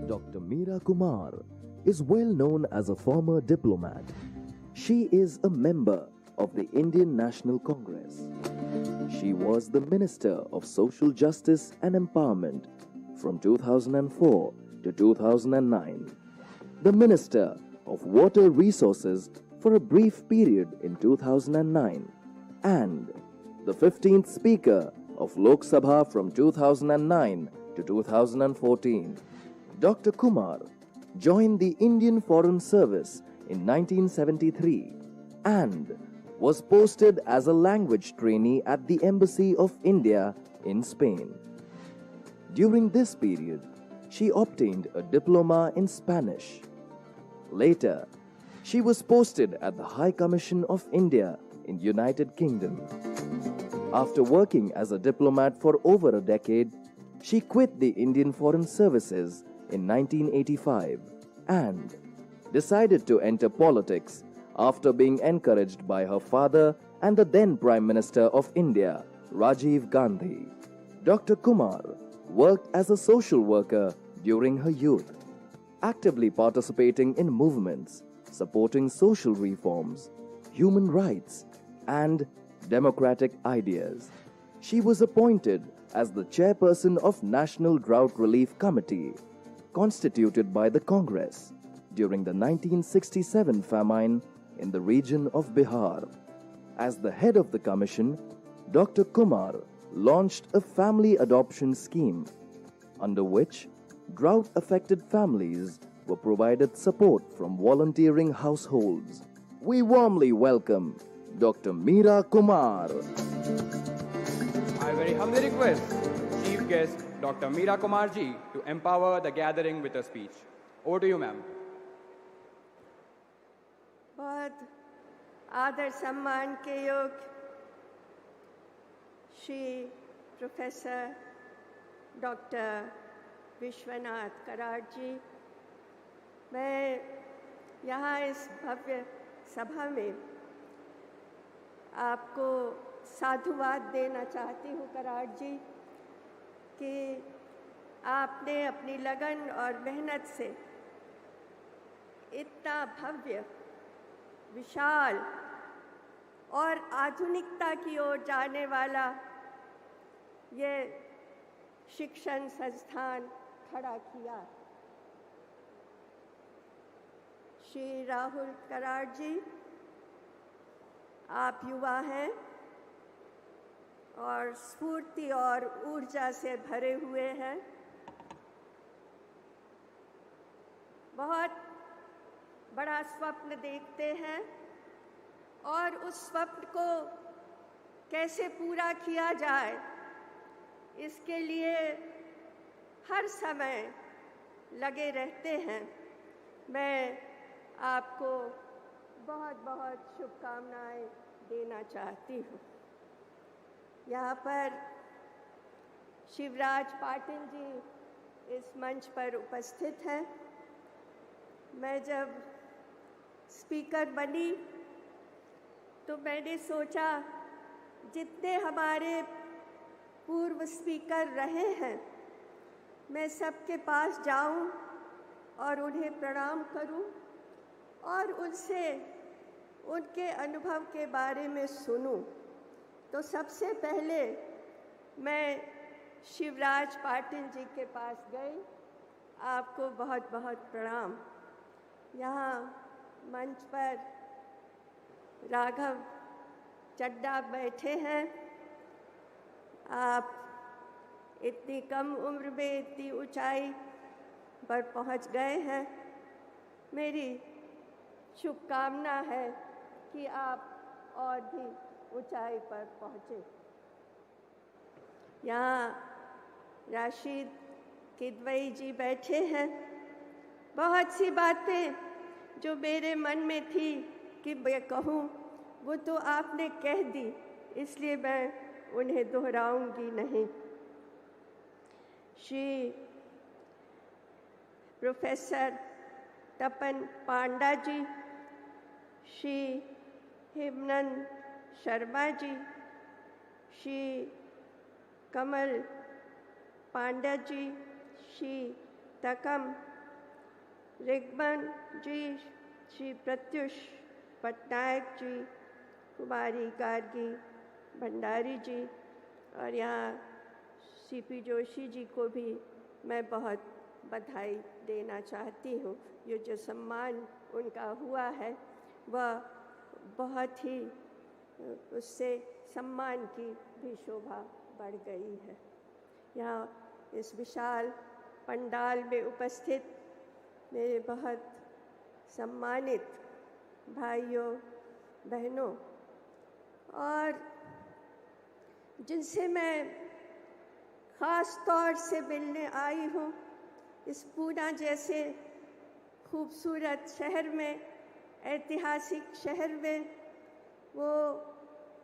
Dr. Meera Kumar is well known as a former diplomat. She is a member of the Indian National Congress. She was the Minister of Social Justice and Empowerment from 2004 to 2009, the Minister of Water Resources for a brief period in 2009, and the 15th Speaker of Lok Sabha from 2009 to 2014. Dr. Kumar joined the Indian Foreign Service in 1973 and was posted as a language trainee at the Embassy of India in Spain. During this period, she obtained a diploma in Spanish. Later, she was posted at the High Commission of India in United Kingdom. After working as a diplomat for over a decade, she quit the Indian Foreign Services in 1985 and decided to enter politics after being encouraged by her father and the then Prime Minister of India, Rajiv Gandhi. Dr. Kumar worked as a social worker during her youth, actively participating in movements supporting social reforms, human rights, and democratic ideas. She was appointed as the chairperson of National Drought Relief Committee, constituted by the Congress during the 1967 famine in the region of Bihar. As the head of the commission, Dr. Kumar launched a family adoption scheme, under which drought-affected families were provided support from volunteering households. We warmly welcome Dr. Meera Kumar. I very humbly request Chief Guest Dr. Meera Kumar ji to empower the gathering with a speech. Over to you, ma'am. बहुत आदर सम्मान के योग्य Shri professor doctor Vishwanath Karad जी, मैं यहाँ इस भव्य सभा में आपको साधुवाद देना चाहती हूँ कराड़ जी कि आपने अपनी लगन और मेहनत से इतना भव्य, विशाल और आधुनिकता की ओर जाने वाला ये शिक्षण संस्थान खड़ा किया। श्री राहुल कराड़ जी, आप युवा हैं और स्फूर्ति और ऊर्जा से भरे हुए हैं। बहुत बड़ा स्वप्न देखते हैं और उस स्वप्न को कैसे पूरा किया जाए, इसके लिए हर समय लगे रहते हैं। मैं आपको बहुत बहुत शुभकामनाएं देना चाहती हूँ। यहाँ पर शिवराज पाटिल जी इस मंच पर उपस्थित हैं। मैं जब स्पीकर बनी तो मैंने सोचा जितने हमारे पूर्व स्पीकर रहे हैं, मैं सबके पास जाऊं और उन्हें प्रणाम करूं और उनसे उनके अनुभव के बारे में सुनूं। तो सबसे पहले मैं शिवराज पाटिल जी के पास गई। आपको बहुत बहुत प्रणाम। यहाँ मंच पर राघव चड्ढा बैठे हैं। आप इतनी कम उम्र में इतनी ऊंचाई पर पहुंच गए हैं। मेरी शुभकामना है कि आप और भी ऊंचाई पर पहुंचे। यहाँ राशिद किदवई जी बैठे हैं। बहुत सी बातें जो मेरे मन में थी कि मैं कहूँ, वो तो आपने कह दी, इसलिए मैं उन्हें दोहराऊंगी नहीं। श्री प्रोफेसर तपन पांडा जी, श्री हिमनंद शर्मा जी, श्री कमल पांडा जी, श्री तकम रिगमन जी, श्री प्रत्युष पटनायक जी, कुमारी गार्गी भंडारी जी और यहाँ सीपी जोशी जी को भी मैं बहुत बधाई देना चाहती हूँ। ये जो सम्मान उनका हुआ है वह बहुत ही, उससे सम्मान की भी शोभा बढ़ गई है। यहाँ इस विशाल पंडाल में उपस्थित मेरे बहुत सम्मानित भाइयों बहनों और जिनसे मैं ख़ास तौर से मिलने आई हूँ, इस पूना जैसे खूबसूरत शहर में, ऐतिहासिक शहर में, वो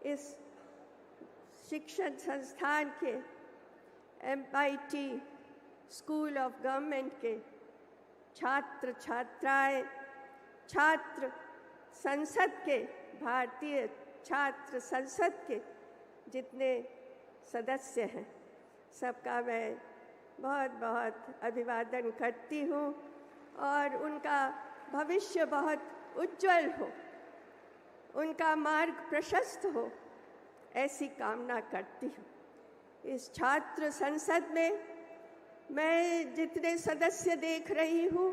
इस शिक्षण संस्थान के MIT स्कूल ऑफ गवर्नमेंट के छात्र छात्राएं, छात्र संसद के, भारतीय छात्र संसद के जितने सदस्य हैं, सबका मैं बहुत बहुत अभिवादन करती हूँ और उनका भविष्य बहुत उज्जवल हो, उनका मार्ग प्रशस्त हो, ऐसी कामना करती हूँ। इस छात्र संसद में मैं जितने सदस्य देख रही हूँ,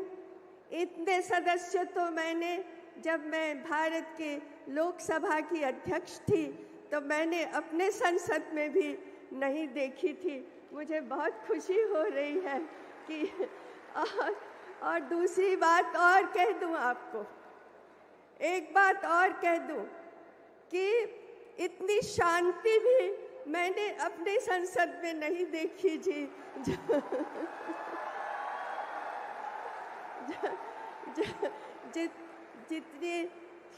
इतने सदस्य तो मैंने, जब मैं भारत के लोकसभा की अध्यक्ष थी तो मैंने अपने संसद में भी नहीं देखी थी। मुझे बहुत खुशी हो रही है कि और दूसरी बात और कह दूं आपको, एक बात और कह दूं कि इतनी शांति भी मैंने अपने संसद में नहीं देखी जी। जितनी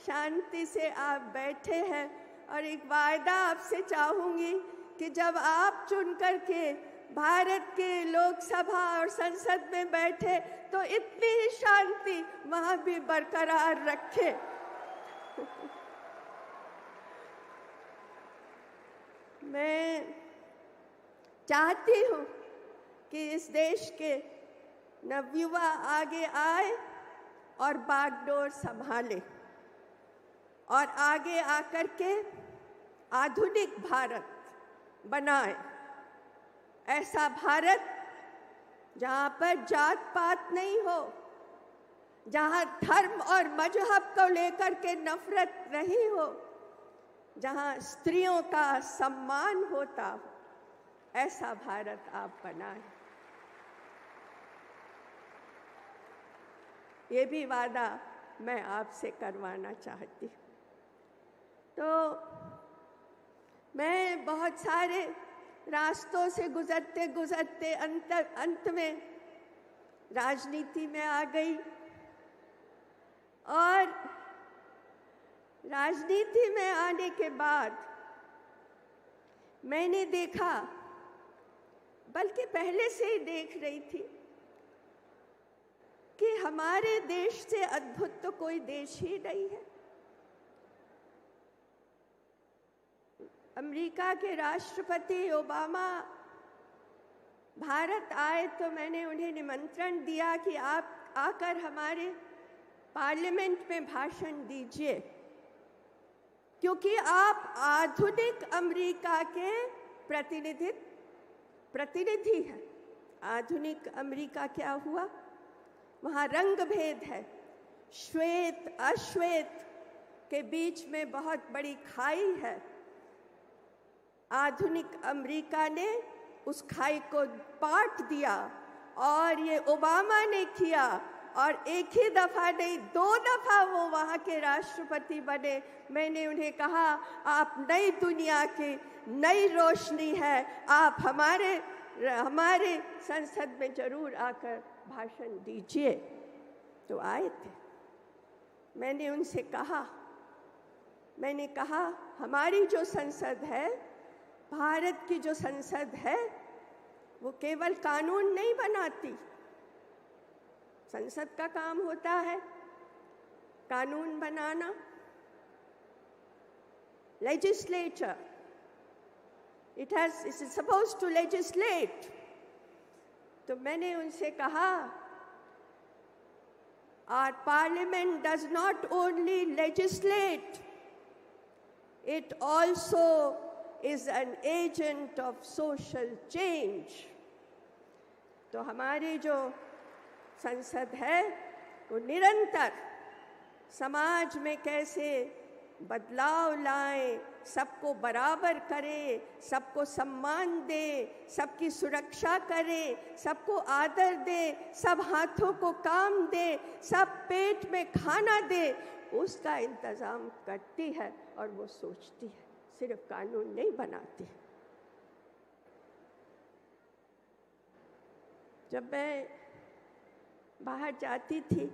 शांति से आप बैठे हैं, और एक वायदा आपसे चाहूँगी कि जब आप चुन करके भारत के लोकसभा और संसद में बैठे तो इतनी ही शांति वहाँ भी बरकरार रखें। मैं चाहती हूँ कि इस देश के नवयुवा आगे आए और बागडोर संभाले और आगे आकर के आधुनिक भारत बनाए। ऐसा भारत जहाँ पर जात पात नहीं हो, जहाँ धर्म और मजहब को लेकर के नफरत नहीं हो, जहाँ स्त्रियों का सम्मान होता हो, ऐसा भारत आप बनाएं। ये भी वादा मैं आपसे करवाना चाहती हूँ। तो मैं बहुत सारे रास्तों से गुजरते गुजरते अंत में राजनीति में आ गई और राजनीति में आने के बाद मैंने देखा, बल्कि पहले से ही देख रही थी, कि हमारे देश से अद्भुत तो कोई देश ही नहीं है। अमेरिका के राष्ट्रपति ओबामा भारत आए तो मैंने उन्हें निमंत्रण दिया कि आप आकर हमारे पार्लियामेंट में भाषण दीजिए, क्योंकि आप आधुनिक अमेरिका के प्रतिनिधि हैं। आधुनिक अमेरिका क्या हुआ? वहाँ रंग भेद है, श्वेत अश्वेत के बीच में बहुत बड़ी खाई है। आधुनिक अमेरिका ने उस खाई को पाट दिया और ये ओबामा ने किया, और एक ही दफा नहीं, 2 दफा वो वहाँ के राष्ट्रपति बने। मैंने उन्हें कहा, आप नई दुनिया की नई रोशनी है, आप हमारे संसद में जरूर आकर भाषण दीजिए। तो आए थे। मैंने उनसे कहा, हमारी जो संसद है, भारत की जो संसद है, वो केवल कानून नहीं बनाती। संसद का काम होता है कानून बनाना, legislature. It is supposed to legislate. तो मैंने उनसे कहा Our parliament does not only legislate, it also is an agent of social change. तो हमारी जो संसद है वो निरंतर समाज में कैसे बदलाव लाए, सबको बराबर करे, सबको सम्मान दे, सबकी सुरक्षा करे, सबको आदर दे, सब हाथों को काम दे, सब पेट में खाना दे, उसका इंतजाम करती है और वो सोचती है, सिर्फ कानून नहीं बनाती। जब मैं बाहर जाती थी,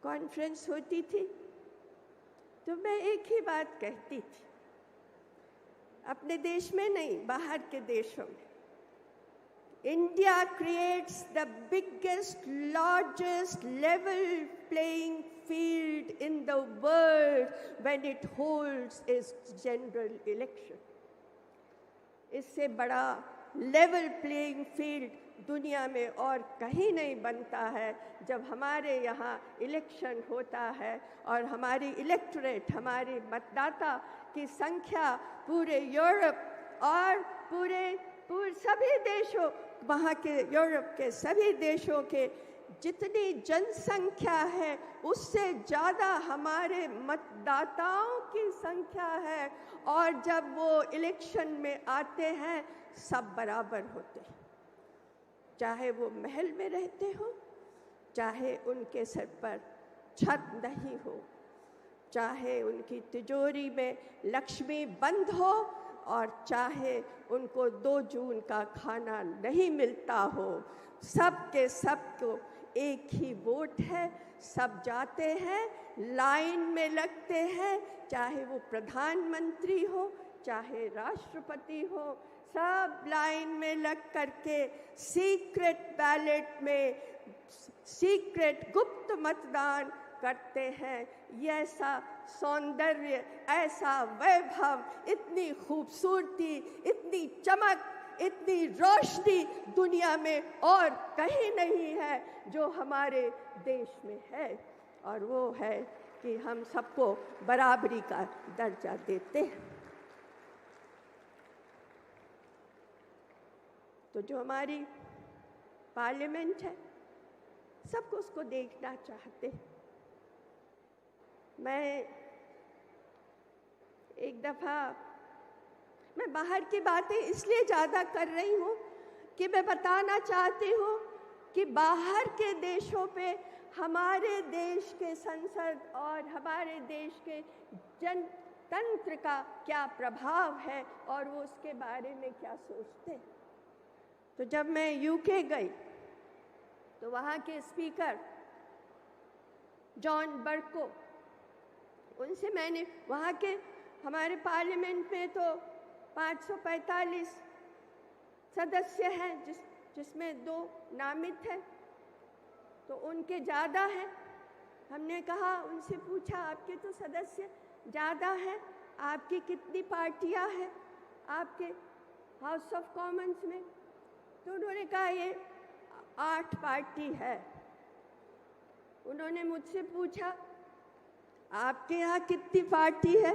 कॉन्फ्रेंस होती थी, तो मैं एक ही बात कहती थी, अपने देश में नहीं, बाहर के देशों में, India creates the biggest, largest level playing field in the world when it holds its general election. इससे बड़ा लेवल प्लेइंग फील्ड दुनिया में और कहीं नहीं बनता है जब हमारे यहाँ इलेक्शन होता है और हमारी इलेक्टोरेट, हमारी मतदाता की संख्या पूरे यूरोप और पूरे सभी देशों, वहाँ के यूरोप के सभी देशों के जितनी जनसंख्या है उससे ज़्यादा हमारे मतदाताओं की संख्या है। और जब वो इलेक्शन में आते हैं सब बराबर होते हैं, चाहे वो महल में रहते हो, चाहे उनके सर पर छत नहीं हो, चाहे उनकी तिजोरी में लक्ष्मी बंद हो और चाहे उनको 2 जून का खाना नहीं मिलता हो, सबके सबको एक ही वोट है। सब जाते हैं, लाइन में लगते हैं, चाहे वो प्रधानमंत्री हो, चाहे राष्ट्रपति हो, सब लाइन में लग करके सीक्रेट बैलेट में सीक्रेट गुप्त मतदान करते हैं। ये ऐसा सौंदर्य, ऐसा वैभव, इतनी खूबसूरती, इतनी चमक, इतनी रोशनी दुनिया में और कहीं नहीं है जो हमारे देश में है, और वो है कि हम सबको बराबरी का दर्जा देते हैं। तो जो हमारी पार्लियामेंट है, सबको उसको देखना चाहते हैं। मैं एक दफ़ा, मैं बाहर की बातें इसलिए ज़्यादा कर रही हूँ कि मैं बताना चाहती हूँ कि बाहर के देशों पे हमारे देश के संसद और हमारे देश के जनतंत्र का क्या प्रभाव है और वो उसके बारे में क्या सोचते हैं। तो जब मैं यूके गई तो वहाँ के स्पीकर जॉन बर्को, उनसे मैंने, वहाँ के हमारे पार्लियामेंट में तो 545 सदस्य हैं, जिसमें 2 नामित हैं, तो उनके ज़्यादा हैं। हमने कहा, उनसे पूछा, आपके तो सदस्य ज़्यादा हैं, आपकी कितनी पार्टियां हैं आपके हाउस ऑफ कॉमन्स में? तो उन्होंने कहा ये 8 पार्टी है। उन्होंने मुझसे पूछा, आपके यहाँ कितनी पार्टी है?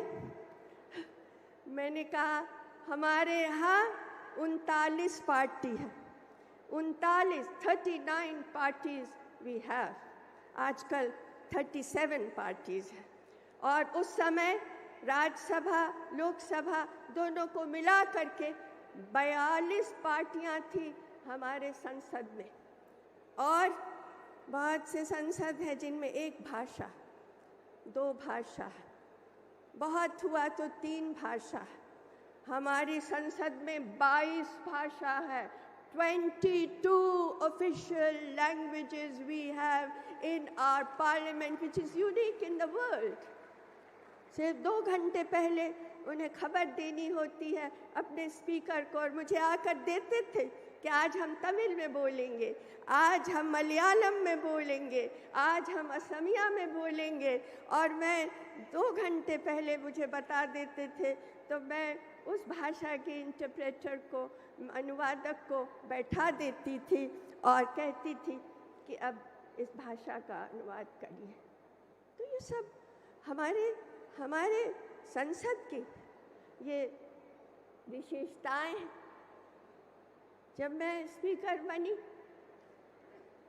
मैंने कहा, हमारे यहाँ 39 पार्टी है। 39 पार्टीज वी हैव। आजकल 37 पार्टीज है। और उस समय राज्यसभा, लोकसभा दोनों को मिला करके 42 पार्टियां थी हमारे संसद में। और बहुत से संसद हैं जिनमें 1 भाषा, 2 भाषा है, बहुत हुआ तो 3 भाषा है। हमारी संसद में 22 भाषा है। 22 official languages we have in our parliament, which is unique in the world. सिर्फ 2 घंटे पहले उन्हें खबर देनी होती है अपने स्पीकर को, और मुझे आकर देते थे कि आज हम तमिल में बोलेंगे, आज हम मलयालम में बोलेंगे, आज हम असमिया में बोलेंगे, और मैं 2 घंटे पहले मुझे बता देते थे। तो मैं उस भाषा के इंटरप्रेटर को, अनुवादक को बैठा देती थी और कहती थी कि अब इस भाषा का अनुवाद करिए। तो ये सब हमारे संसद की ये विशेषताएं हैं। जब मैं स्पीकर बनी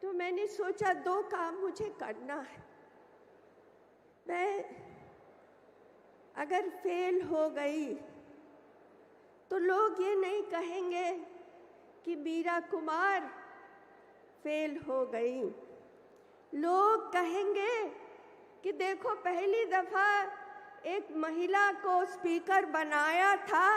तो मैंने सोचा 2 काम मुझे करना है। मैं अगर फेल हो गई तो लोग ये नहीं कहेंगे कि मीरा कुमार फेल हो गई। लोग कहेंगे कि देखो पहली दफा एक महिला को स्पीकर बनाया था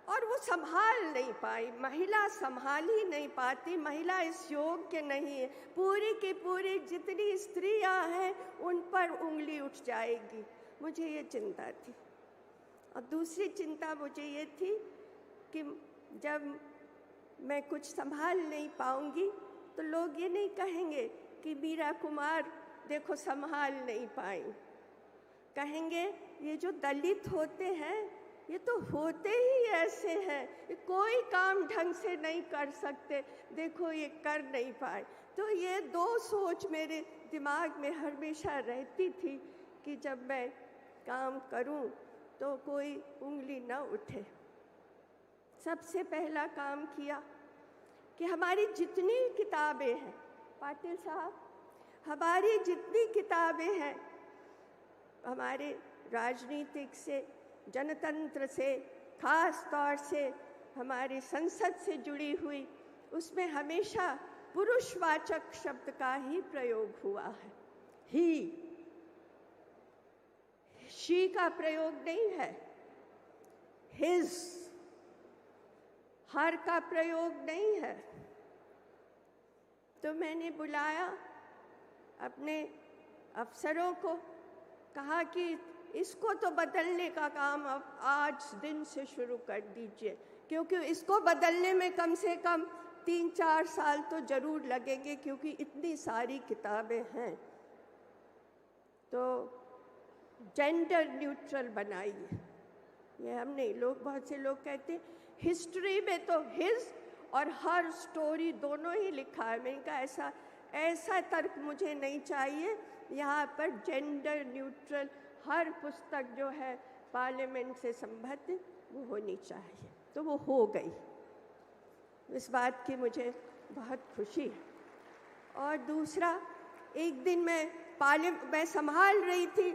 और वो संभाल नहीं पाई। महिला संभाल ही नहीं पाती, महिला इस योग्य नहीं है। पूरी की पूरी जितनी स्त्रियां हैं उन पर उंगली उठ जाएगी। मुझे ये चिंता थी। और दूसरी चिंता मुझे ये थी कि जब मैं कुछ संभाल नहीं पाऊंगी तो लोग ये नहीं कहेंगे कि मीरा कुमार देखो संभाल नहीं पाई। कहेंगे ये जो दलित होते हैं ये तो होते ही ऐसे हैं, ये कोई काम ढंग से नहीं कर सकते, देखो ये कर नहीं पाए। तो ये 2 सोच मेरे दिमाग में हमेशा रहती थी कि जब मैं काम करूं तो कोई उंगली न उठे। सबसे पहला काम किया कि हमारी जितनी किताबें हैं, पाटिल साहब, हमारी जितनी किताबें हैं, हमारे राजनीतिक से, जनतंत्र से, खास तौर से हमारी संसद से जुड़ी हुई, उसमें हमेशा पुरुषवाचक शब्द का ही प्रयोग हुआ है। ही, शी का प्रयोग नहीं है। हिज, हर का प्रयोग नहीं है। तो मैंने बुलाया अपने अफसरों को, कहा कि इसको तो बदलने का काम अब आज दिन से शुरू कर दीजिए, क्योंकि इसको बदलने में कम से कम 3-4 साल तो जरूर लगेंगे, क्योंकि इतनी सारी किताबें हैं। तो जेंडर न्यूट्रल बनाइए। ये हमने, बहुत से लोग कहते हैं हिस्ट्री में तो हिज और हर स्टोरी दोनों ही लिखा है। मैंने कहा ऐसा तर्क मुझे नहीं चाहिए। यहाँ पर जेंडर न्यूट्रल हर पुस्तक जो है पार्लियामेंट से संबंधित वो होनी चाहिए। तो वो हो गई। इस बात की मुझे बहुत खुशी है। और दूसरा, एक दिन मैं संभाल रही थी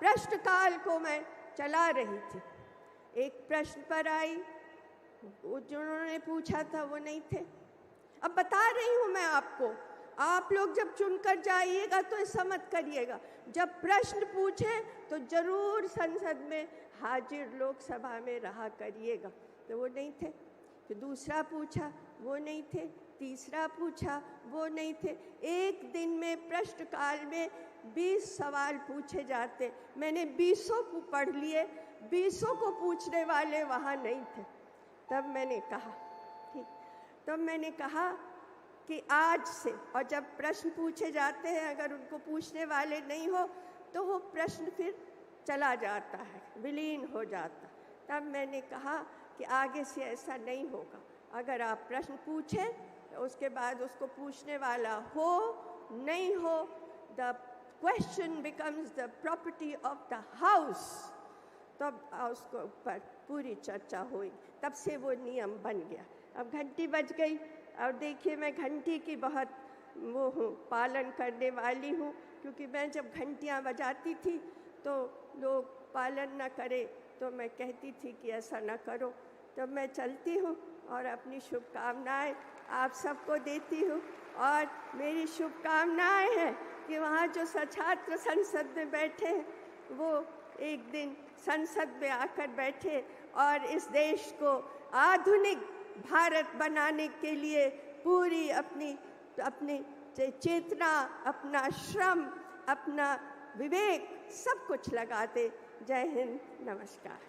प्रश्नकाल को मैं चला रही थी। एक प्रश्न पर आई, जिन्होंने पूछा था वो नहीं थे। अब बता रही हूँ मैं आपको, आप लोग जब चुनकर जाइएगा तो ऐसा मत करिएगा, जब प्रश्न पूछे तो जरूर संसद में हाजिर लोकसभा में रहा करिएगा। तो वो नहीं थे। फिर दूसरा पूछा, वो नहीं थे। तीसरा पूछा, वो नहीं थे। एक दिन में प्रश्नकाल में 20 सवाल पूछे जाते, मैंने 20 को पढ़ लिए, 20 को पूछने वाले वहाँ नहीं थे। तब मैंने कहा ठीक, तब मैंने कहा कि आज से, और जब प्रश्न पूछे जाते हैं अगर उनको पूछने वाले नहीं हो तो वो प्रश्न फिर चला जाता है, विलीन हो जाता। तब मैंने कहा कि आगे से ऐसा नहीं होगा। अगर आप प्रश्न पूछें तो उसके बाद उसको पूछने वाला हो नहीं हो, the question becomes the property of the house, तब उसको ऊपर पूरी चर्चा हुई। तब से वो नियम बन गया। अब घंटी बज गई, और देखिए मैं घंटी की बहुत वो हूँ, पालन करने वाली हूँ, क्योंकि मैं जब घंटियाँ बजाती थी तो लोग पालन न करे तो मैं कहती थी कि ऐसा न करो। तो मैं चलती हूँ और अपनी शुभकामनाएं आप सबको देती हूँ। और मेरी शुभकामनाएं हैं कि वहाँ जो छात्र संसद में बैठे हैं वो एक दिन संसद में आकर बैठे और इस देश को आधुनिक भारत बनाने के लिए पूरी अपनी चेतना, अपना श्रम, अपना विवेक सब कुछ लगा दे। जय हिंद, नमस्कार।